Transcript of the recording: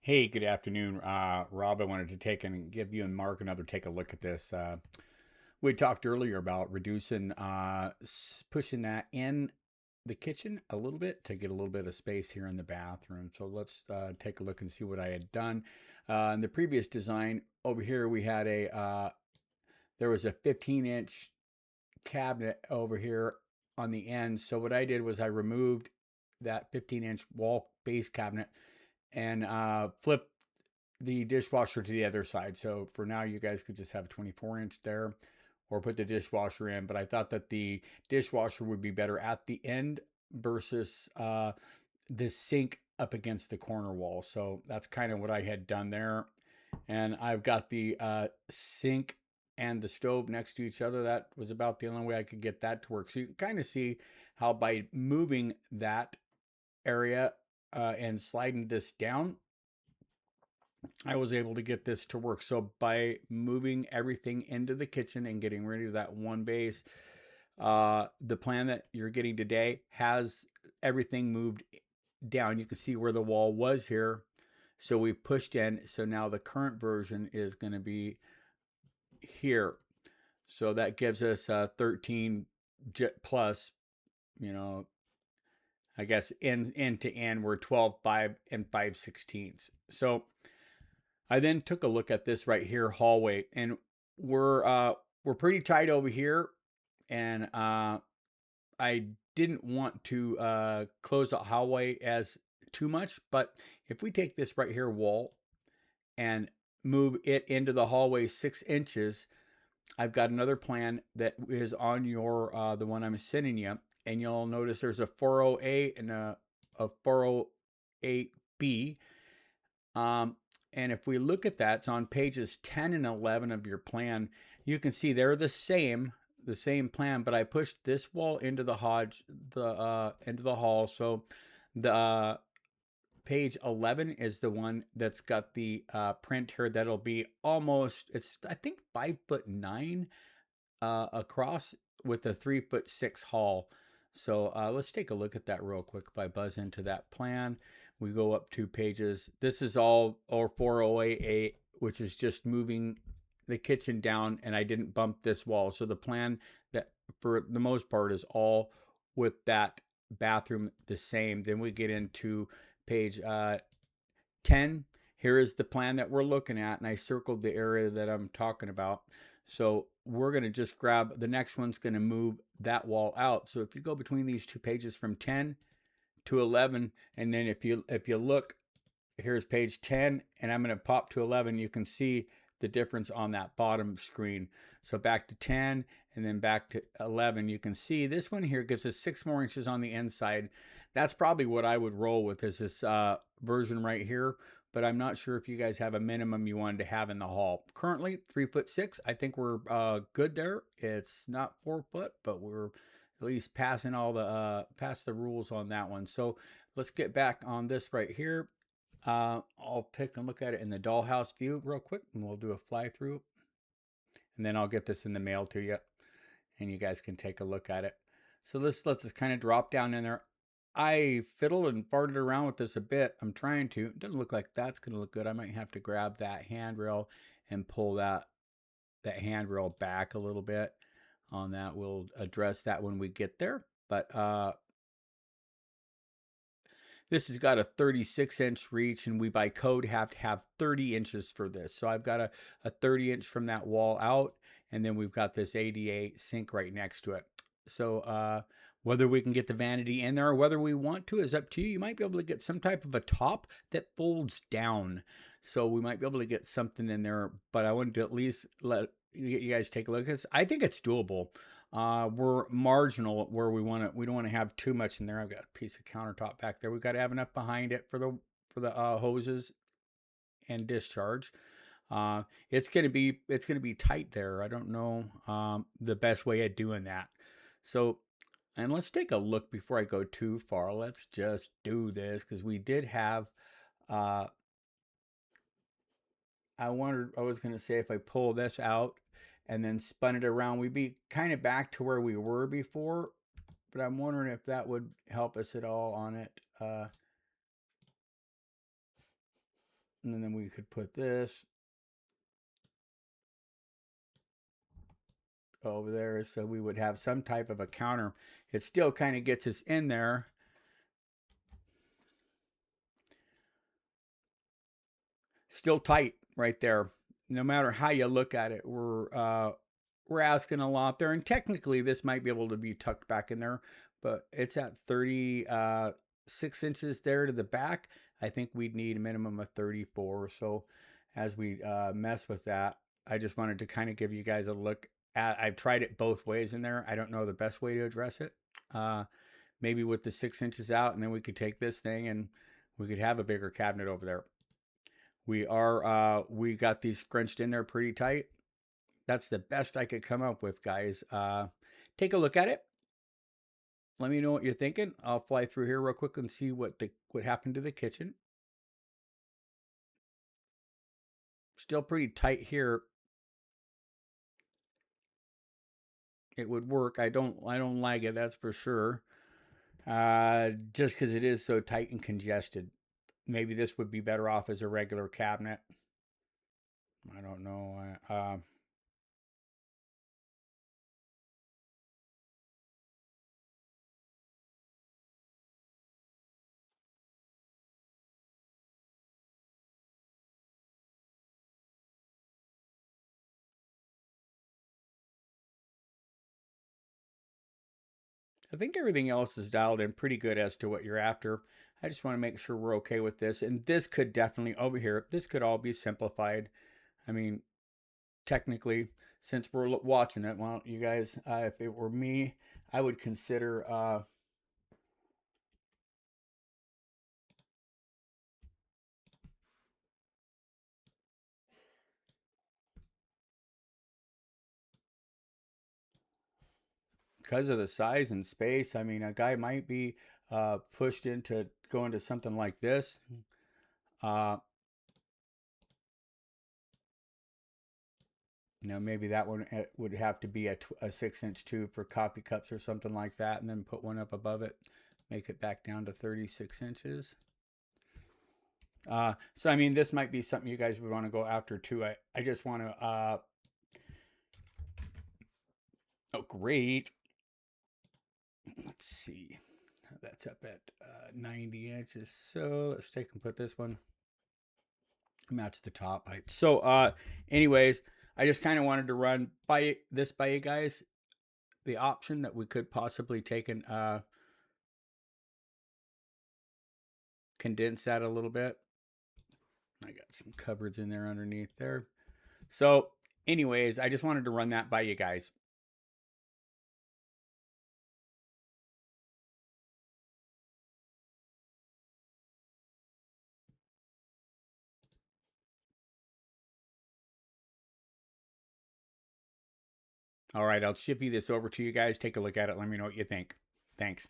Hey, good afternoon, Rob. I wanted to take and give you and Mark another take a look at this. We talked earlier about reducing, pushing that in the kitchen a little bit to get a little bit of space here in the bathroom. So let's take a look and see what I had done. In the previous design over here, we had there was a 15-inch cabinet over here on the end. So what I did was I removed that 15-inch wall base cabinet and flip the dishwasher to the other side. So for now, you guys could just have a 24-inch there or put the dishwasher in. But I thought that the dishwasher would be better at the end versus the sink up against the corner wall. So that's kind of what I had done there. And I've got the sink and the stove next to each other. That was about the only way I could get that to work. So you can kind of see how by moving that area and sliding this down, I was able to get this to work. So by moving everything into the kitchen and getting rid of that one base, the plan that you're getting today has everything moved down. You can see where the wall was here. So we pushed in. So now the current version is going to be here. So that gives us 13 plus, you know, I guess end to end, we're 12, 5, and 5/16. So I then took a look at this right here hallway, and we're pretty tight over here, and I didn't want to close the hallway as too much. But if we take this right here wall and move it into the hallway 6 inches, I've got another plan that is on your the one I'm sending you, and you'll notice there's a 40A and a 408B. And if we look at that, it's on pages 10 and 11 of your plan. You can see they're the same plan, but I pushed this wall into the into the hall. So the page 11 is the one that's got the print here that'll be almost, it's I think 5'9" across with a 3'6" hall. So let's take a look at that real quick. If I buzz into that plan, we go up to pages. This is all or 408A, which is just moving the kitchen down, and I didn't bump this wall. So the plan that for the most part is all with that bathroom the same. Then we get into page 10. Here is the plan that we're looking at, and I circled the area that I'm talking about. So we're going to just grab the next one's going to move that wall out. So if you go between these two pages from 10 to 11, and then if you look, here's page 10, and I'm going to pop to 11, you can see the difference on that bottom screen. So back to 10 and then back to 11, you can see this one here gives us 6 more inches on the inside. That's probably what I would roll with, is this version right here. But I'm not sure if you guys have a minimum you wanted to have in the hall. Currently 3'6". I think we're good there. It's not 4 foot, but we're at least passing all the past the rules on that one. So let's get back on this right here. I'll take a look at it in the dollhouse view real quick, and we'll do a fly through, and then I'll get this in the mail to you, and you guys can take a look at it. So this lets us kind of drop down in there. I fiddled and farted around with this a bit. I'm trying to. It doesn't look like that's going to look good. I might have to grab that handrail and pull that handrail back a little bit on that. We'll address that when we get there. But this has got a 36-inch reach, and we by code have to have 30 inches for this. So I've got a 30-inch from that wall out, and then we've got this ADA sink right next to it. So whether we can get the vanity in there or whether we want to is up to you. You might be able to get some type of a top that folds down. So we might be able to get something in there, but I wanted to at least let you guys take a look at this. I think it's doable. We're marginal where we want to. We don't want to have too much in there. I've got a piece of countertop back there. We've got to have enough behind it for the hoses and discharge. It's gonna be tight there. I don't know the best way of doing that. So, and let's take a look before I go too far. Let's just do this because we did have. I was gonna say if I pull this out and then spun it around, we'd be kind of back to where we were before. But I'm wondering if that would help us at all on it. And then we could put this over there, so we would have some type of a counter. It still kind of gets us in there. Still tight right there. No matter how you look at it, we're asking a lot there. And technically, this might be able to be tucked back in there, but it's at 36 inches there to the back. I think we'd need a minimum of 34. So as we mess with that, I just wanted to kind of give you guys a look at. I've tried it both ways in there. I don't know the best way to address it. Maybe with the 6 inches out, and then we could take this thing and we could have a bigger cabinet over there. We got these scrunched in there pretty tight. That's the best I could come up with, guys. Take a look at it. Let me know what you're thinking. I'll fly through here real quick and see what happened to the kitchen. Still pretty tight here. It would work. I don't like it, that's for sure. Just because it is so tight and congested. Maybe this would be better off as a regular cabinet. I don't know. I think everything else is dialed in pretty good as to what you're after. I just want to make sure we're okay with this. And this could definitely, over here, this could all be simplified. I mean, technically, since we're watching it, well, you guys, if it were me, I would consider because of the size and space. I mean, a guy might be pushed into going to something like this. Uh, maybe that one would have to be a 6 inch tube for coffee cups or something like that, and then put one up above it, make it back down to 36 inches. So, I mean, this might be something you guys would want to go after too. I just want to, oh, great. Let's see. That's up at 90 inches. So let's take and put this one, match the top height. So, anyways, I just kind of wanted to run by this by you guys. The option that we could possibly take and condense that a little bit. I got some cupboards in there underneath there. So, anyways, I just wanted to run that by you guys. All right, I'll ship you this over to you guys. Take a look at it. Let me know what you think. Thanks.